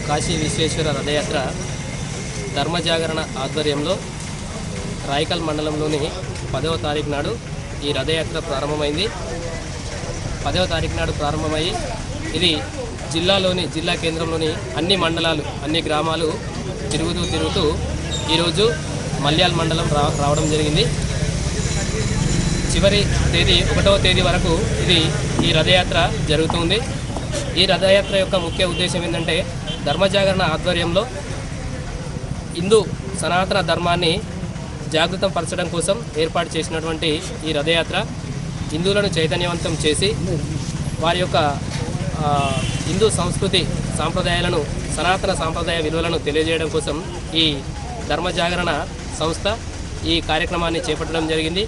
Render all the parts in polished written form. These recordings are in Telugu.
కాశీ విశ్వేశ్వర రథయాత్ర ధర్మజాగరణ ఆధ్వర్యంలో రాయకల్ మండలంలోని 10వ తారీఖు నాడు ఈ రథయాత్ర ప్రారంభమైంది. 10వ తారీఖు నాడు ప్రారంభమయ్యి ఇది జిల్లా కేంద్రంలోని అన్ని మండలాలు, అన్ని గ్రామాలు తిరుగుతూ ఈరోజు మల్యాల్ మండలం రావడం జరిగింది. చివరి తేదీ 1వ తేదీ వరకు ఈ రథయాత్ర జరుగుతుంది. ఈ రథయాత్ర యొక్క ముఖ్య ఉద్దేశం ఏంటంటే ధర్మజాగరణ ఆధ్వర్యంలో హిందూ సనాతన ధర్మాన్ని జాగృతం పరచడం కోసం ఏర్పాటు చేసినటువంటి ఈ రథయాత్ర హిందువులను చైతన్యవంతం చేసి వారి యొక్క హిందూ సంస్కృతి సాంప్రదాయాలను, సనాతన సాంప్రదాయ విలువలను తెలియజేయడం కోసం ఈ ధర్మజాగరణ సంస్థ ఈ కార్యక్రమాన్ని చేపట్టడం జరిగింది.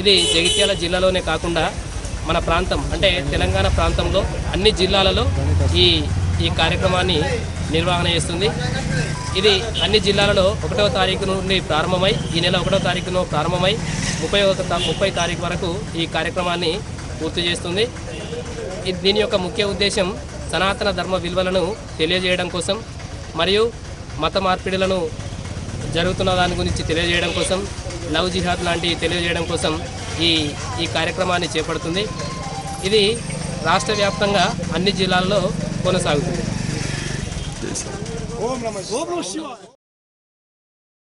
ఇది జగిత్యాల జిల్లాలోనే కాకుండా మన ప్రాంతం అంటే తెలంగాణ ప్రాంతంలో అన్ని జిల్లాలలో ఈ కార్యక్రమాన్ని నిర్వహణ చేస్తుంది. ఇది అన్ని జిల్లాలలో 1వ తారీఖు నుండి ప్రారంభమై ఈ నెల 1వ తారీఖున ప్రారంభమై 30 తారీఖు వరకు ఈ కార్యక్రమాన్ని పూర్తి చేస్తుంది. దీని యొక్క ముఖ్య ఉద్దేశం సనాతన ధర్మ విలువలను తెలియజేయడం కోసం మరియు మత మార్పిడులను జరుగుతున్న దాని గురించి తెలియజేయడం కోసం, లవ్ జిహాద్ లాంటివి తెలియజేయడం కోసం ఈ కార్యక్రమాన్ని చేపడుతుంది. ఇది రాష్ట్ర వ్యాప్తంగా అన్ని జిల్లాల్లో కొనసాగుతుంది.